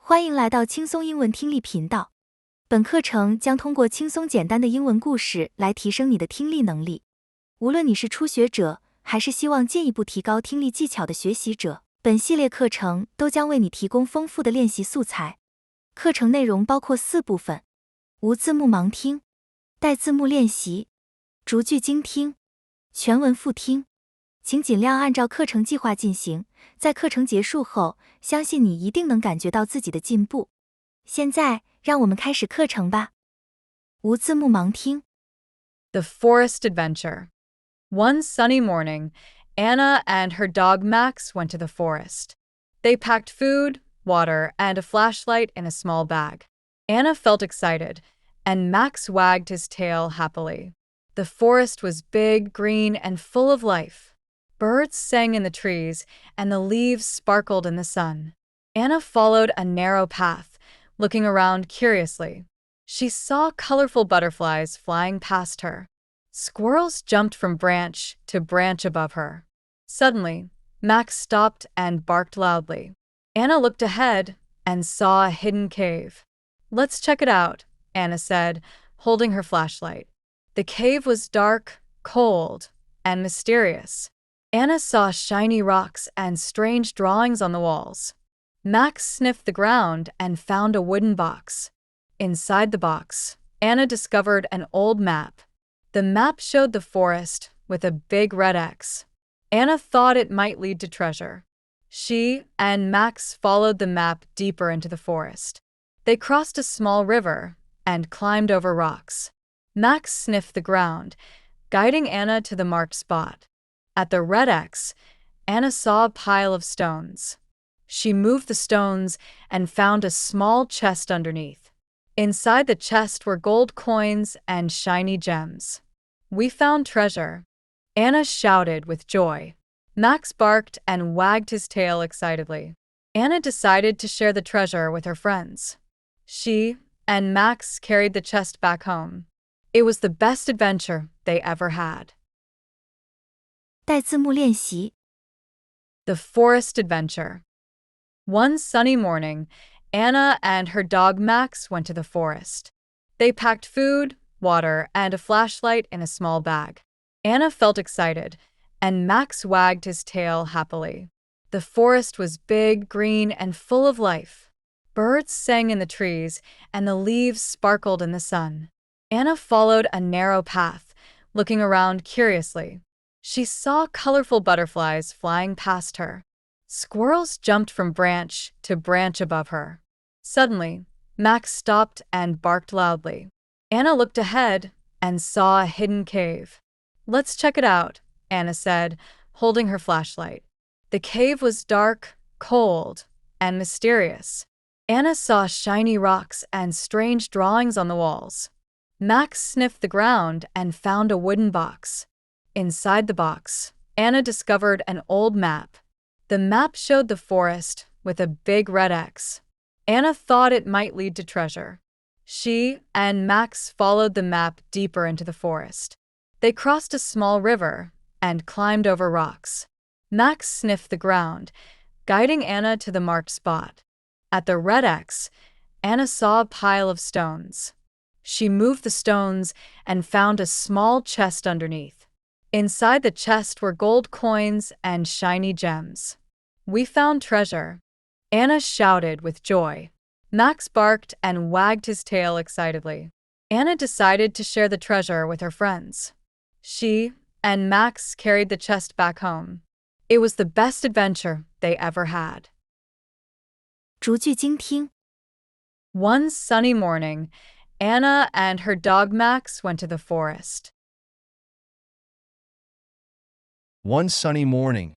欢迎来到轻松英文听力频道。本课程将通过轻松简单的英文故事来提升你的听力能力。无论你是初学者，还是希望进一步提高听力技巧的学习者，本系列课程都将为你提供丰富的练习素材。课程内容包括4部分：无字幕盲听、带字幕练习、逐句精听、全文复听。请尽量按照课程计划进行，在课程结束后，相信你一定能感觉到自己的进步。现在，让我们开始课程吧。无字幕盲听。 The Forest Adventure. One sunny morning, Anna and her dog Max went to the forest. They packed food, water, and a flashlight in a small bag. Anna felt excited, and Max wagged his tail happily. The forest was big, green, and full of life. Birds sang in the trees, and the leaves sparkled in the sun. Anna followed a narrow path, looking around curiously. She saw colorful butterflies flying past her. Squirrels jumped from branch to branch above her. Suddenly, Max stopped and barked loudly. Anna looked ahead and saw a hidden cave. "Let's check it out," Anna said, holding her flashlight. The cave was dark, cold, and mysterious. Anna saw shiny rocks and strange drawings on the walls. Max sniffed the ground and found a wooden box. Inside the box, Anna discovered an old map. The map showed the forest with a big red X. Anna thought it might lead to treasure. She and Max followed the map deeper into the forest. They crossed a small river and climbed over rocks. Max sniffed the ground, guiding Anna to the marked spot. At the red X, Anna saw a pile of stones. She moved the stones and found a small chest underneath. Inside the chest were gold coins and shiny gems. "We found treasure," Anna shouted with joy. Max barked and wagged his tail excitedly. Anna decided to share the treasure with her friends. She and Max carried the chest back home. It was the best adventure they ever had. 带字幕练习。 The Forest Adventure. One sunny morning, Anna and her dog Max went to the forest. They packed food, water, and a flashlight in a small bag. Anna felt excited, and Max wagged his tail happily. The forest was big, green, and full of life. Birds sang in the trees, and the leaves sparkled in the sun. Anna followed a narrow path, looking around curiously. She saw colorful butterflies flying past her. Squirrels jumped from branch to branch above her. Suddenly, Max stopped and barked loudly. Anna looked ahead and saw a hidden cave. "Let's check it out," Anna said, holding her flashlight. The cave was dark, cold, and mysterious. Anna saw shiny rocks and strange drawings on the walls. Max sniffed the ground and found a wooden box. Inside the box, Anna discovered an old map. The map showed the forest with a big red X. Anna thought it might lead to treasure. She and Max followed the map deeper into the forest. They crossed a small river and climbed over rocks. Max sniffed the ground, guiding Anna to the marked spot. At the red X, Anna saw a pile of stones. She moved the stones and found a small chest underneath. Inside the chest were gold coins and shiny gems. "We found treasure," Anna shouted with joy. Max barked and wagged his tail excitedly. Anna decided to share the treasure with her friends. She and Max carried the chest back home. It was the best adventure they ever had. 逐句精听。 One sunny morning, Anna and her dog Max went to the forest. One sunny morning,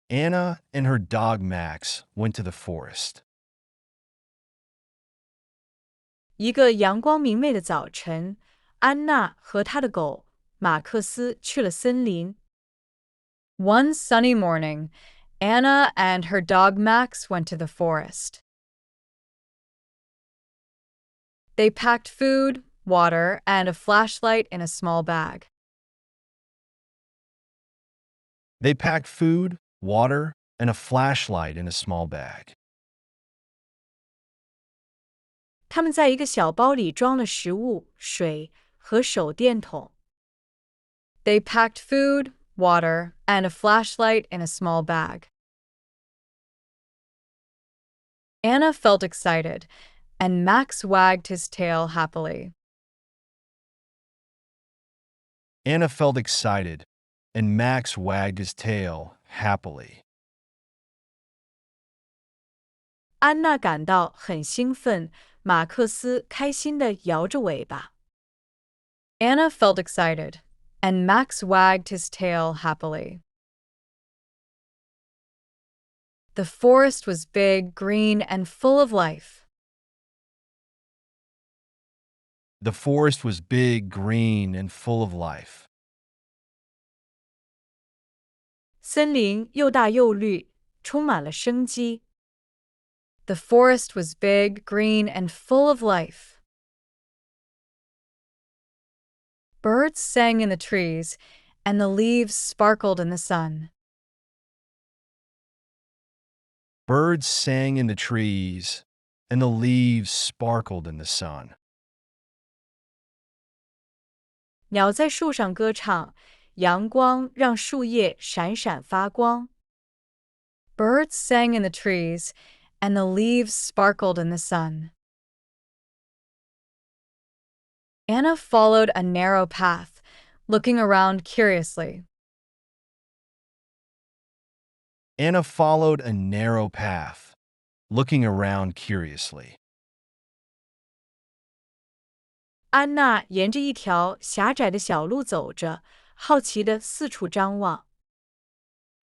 Anna and her dog Max went to the forest. 一个阳光明媚的早晨，安娜和她的狗马克思去了森林。One sunny morning, Anna and her dog Max went to the forest. They packed food, water, and a flashlight in a small bag. They packed food, water, and a flashlight in a small bag. 他们在一个小包里装了食物、水和手电筒。They packed food, water, and a flashlight in a small bag. Anna felt excited, and Max wagged his tail happily. Anna felt excited, and Max wagged his tail happily. 安娜感到很兴奋，马克思开心地摇着尾巴。Anna felt excited, and Max wagged his tail happily. The forest was big, green, and full of life. The forest was big, green, and full of life. 森林又大又绿，充满了生机。The forest was big, green, and full of life. Birds sang in the trees, and the leaves sparkled in the sun. Birds sang in the trees, and the leaves sparkled in the sun. 鸟在树上歌唱，阳光让树叶闪闪发光。Birds sang in the trees, and the leaves sparkled in the sun. Anna followed a narrow path, looking around curiously. Anna followed a narrow path, looking around curiously. 安娜沿着一条狭窄的小路走着，好奇地四处张望。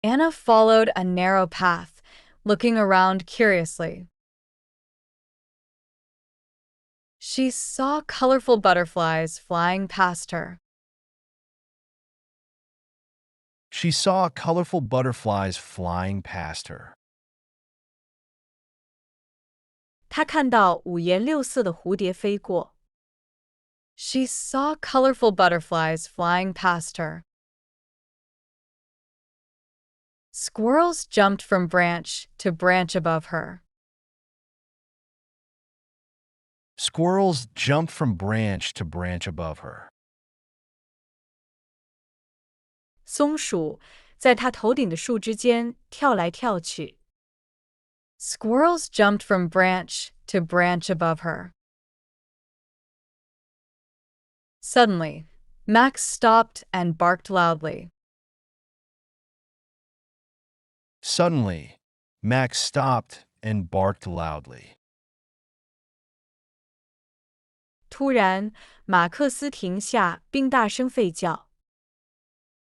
Anna followed a narrow path, looking around curiously. She saw colorful butterflies flying past her. She saw colorful butterflies flying past her. 她看到五颜六色的蝴蝶飞过。She saw colorful butterflies flying past her. Squirrels jumped from branch to branch above her. Squirrels jumped from branch to branch above her. 松鼠在她头顶的树枝间跳来跳去。Squirrels jumped from branch to branch above her. Suddenly, Max stopped and barked loudly. Suddenly, Max stopped and barked loudly. 突然，马克思停下并大声吠叫。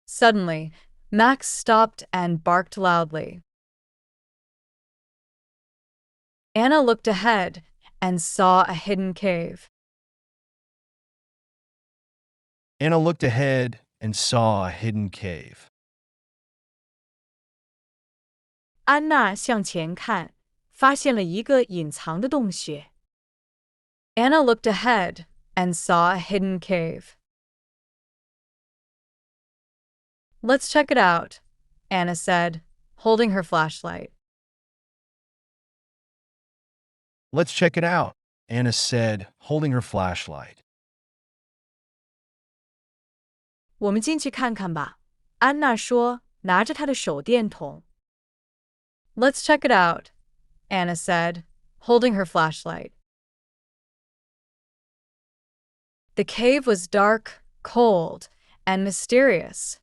Suddenly, Max stopped and barked loudly. Anna looked ahead and saw a hidden cave. Anna looked ahead and saw a hidden cave. 安娜向前看，发现了一个隐藏的洞穴。Anna looked ahead and saw a hidden cave. Let's check it out, Anna said, holding her flashlight. Let's check it out, Anna said, holding her flashlight. 我们进去看看吧，安娜说，拿着她的手电筒。Let's check it out, Anna said, holding her flashlight. The cave was dark, cold, and mysterious.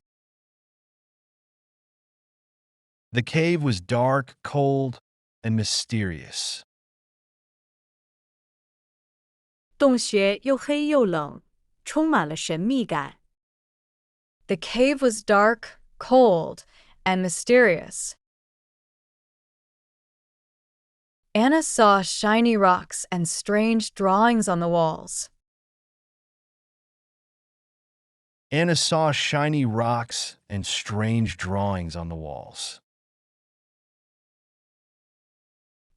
The cave was dark, cold, and mysterious. 洞穴又黑又冷，充满了神秘感。The cave was dark, cold, and mysterious. Anna saw shiny rocks and strange drawings on the walls. Anna saw shiny rocks and strange drawings on the walls.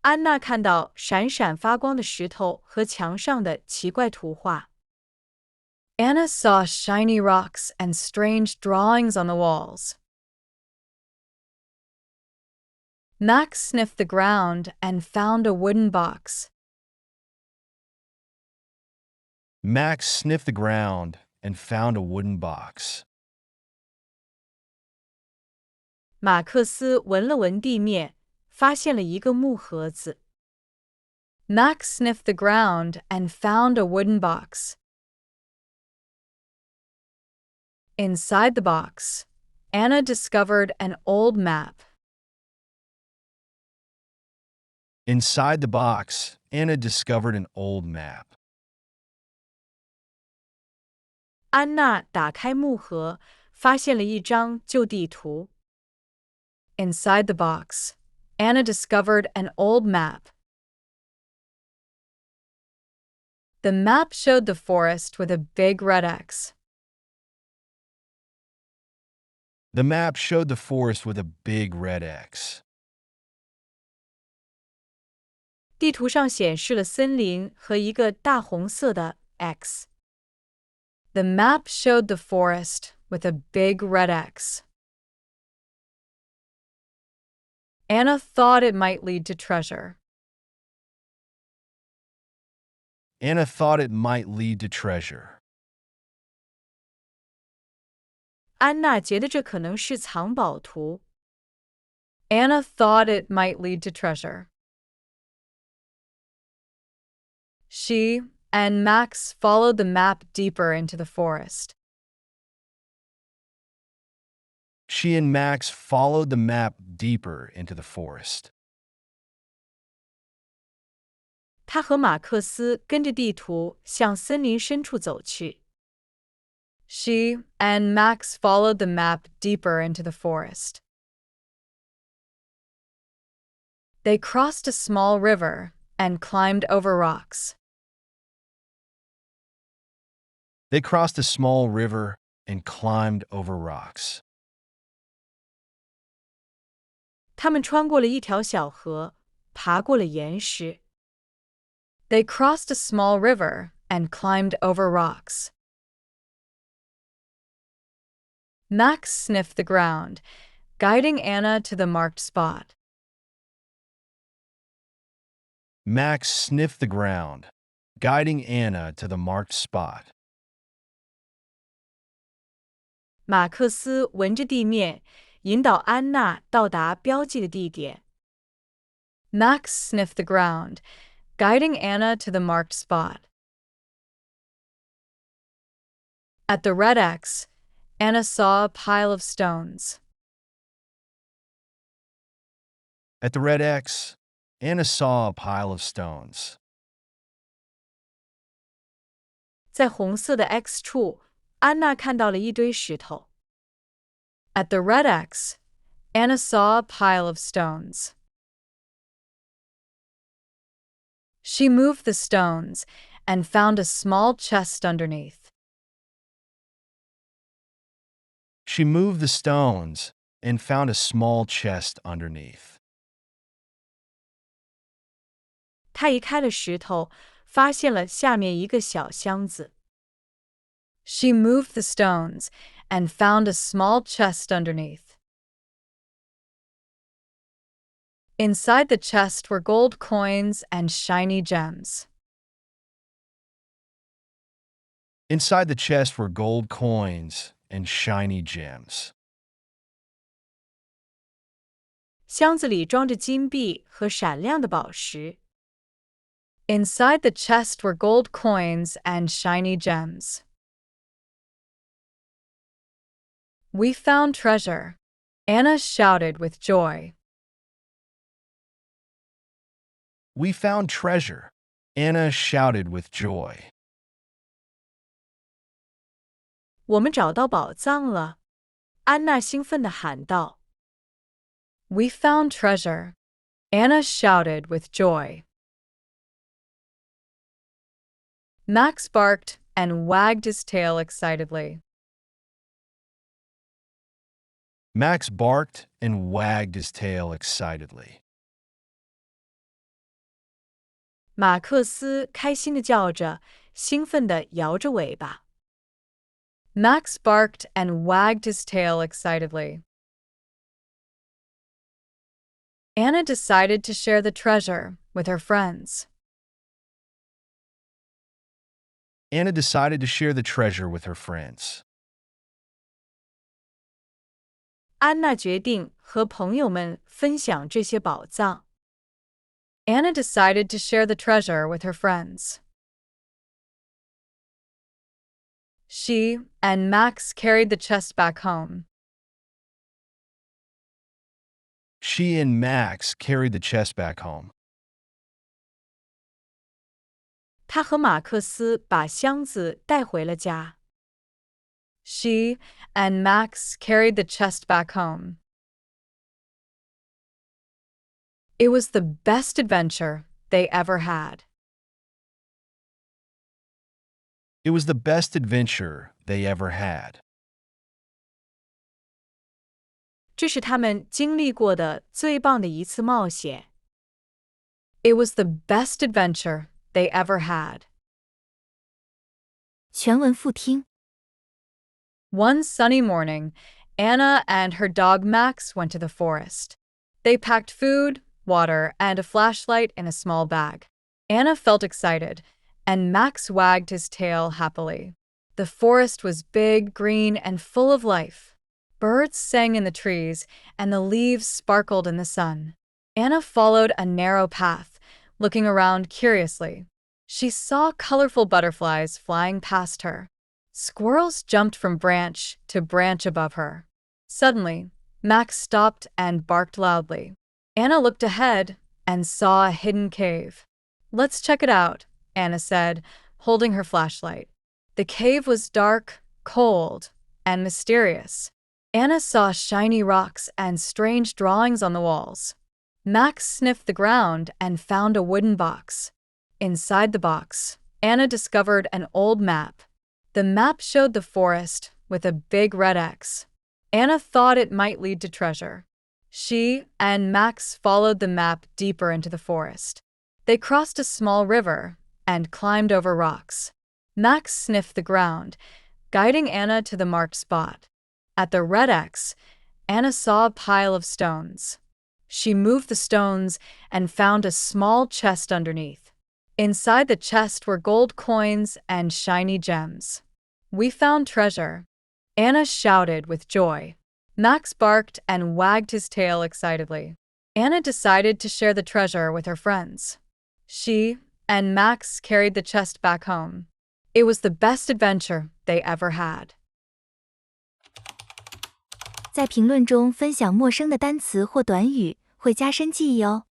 安娜看到闪闪发光的石头和墙上的奇怪图画。Anna saw shiny rocks and strange drawings on the walls. Max sniffed the ground and found a wooden box. Max sniffed the ground and found a wooden box. 马克思闻了闻地面，发现了一个木盒子。Max sniffed the ground and found a wooden box. Inside the box, Anna discovered an old map. Inside the box, Anna discovered an old map. 安娜打开木盒，发现了一张旧地图。Inside the box, Anna discovered an old map. The map showed the forest with a big red X. The map showed the forest with a big red X. 地图上显示了森林和一个大红色的 X。The map showed the forest with a big red X. Anna thought it might lead to treasure. Anna thought it might lead to treasure. 安娜觉得这可能是藏宝图。Anna thought it might lead to treasure. She and Max followed the map deeper into the forest. She and Max followed the map deeper into the forest. 他和马克思跟着地图向森林深处走去。She and Max followed the map deeper into the forest. They crossed a small river and climbed over rocks. They crossed a small river and climbed over rocks. 他们穿过了一条小河，爬过了岩石。They crossed a small river and climbed over rocks. Max sniffed the ground, guiding Anna to the marked spot. Max sniffed the ground, guiding Anna to the marked spot. 马克思闻着地面，引导安娜到达标记的地点。Max sniffed the ground, guiding Anna to the marked spot. At the red X, Anna saw a pile of stones. At the red X, Anna saw a pile of stones. 在红色的 X 处，安娜看到了一堆石头。At the red X, Anna saw a pile of stones. She moved the stones and found a small chest underneath. She moved the stones and found a small chest underneath. 她移开了石头，发现了下面一个小箱子。She moved the stones and found a small chest underneath. Inside the chest were gold coins and shiny gems. Inside the chest were gold coins and shiny gems. 箱子里装着金币和闪亮的宝石。Inside the chest were gold coins and shiny gems. We found treasure, Anna shouted with joy. We found treasure, Anna shouted with joy. 我们找到宝藏了，安娜兴奋地喊道。We found treasure, Anna shouted with joy. Max barked and wagged his tail excitedly. Max barked and wagged his tail excitedly. 马克思开心地叫着，兴奋地摇着尾巴。Max barked and wagged his tail excitedly. Anna decided to share the treasure with her friends. Anna decided to share the treasure with her friends. 安娜决定和朋友们分享这些宝藏。Anna decided to share the treasure with her friends. She and Max carried the chest back home. She and Max carried the chest back home. 她和马克思把箱子带回了家。She and Max carried the chest back home. It was the best adventure they ever had. It was the best adventure they ever had. 这是他们经历过的最棒的一次冒险。It was the best adventure they ever had. 全文复听。One sunny morning, Anna and her dog Max went to the forest. They packed food, water, and a flashlight in a small bag. Anna felt excited, and Max wagged his tail happily. The forest was big, green, and full of life. Birds sang in the trees, and the leaves sparkled in the sun. Anna followed a narrow path, looking around curiously. She saw colorful butterflies flying past her. Squirrels jumped from branch to branch above her. Suddenly, Max stopped and barked loudly. Anna looked ahead and saw a hidden cave. "Let's check it out," Anna said, holding her flashlight. The cave was dark, cold, and mysterious. Anna saw shiny rocks and strange drawings on the walls. Max sniffed the ground and found a wooden box. Inside the box, Anna discovered an old map. The map showed the forest with a big red X. Anna thought it might lead to treasure. She and Max followed the map deeper into the forest. They crossed a small river and climbed over rocks. Max sniffed the ground, guiding Anna to the marked spot. At the red X, Anna saw a pile of stones. She moved the stones and found a small chest underneath. Inside the chest were gold coins and shiny gems. "We found treasure," Anna shouted with joy. Max barked and wagged his tail excitedly. Anna decided to share the treasure with her friends. She and Max carried the chest back home. It was the best adventure they ever had. 在评论中分享陌生的单词或短语，会加深记忆哦。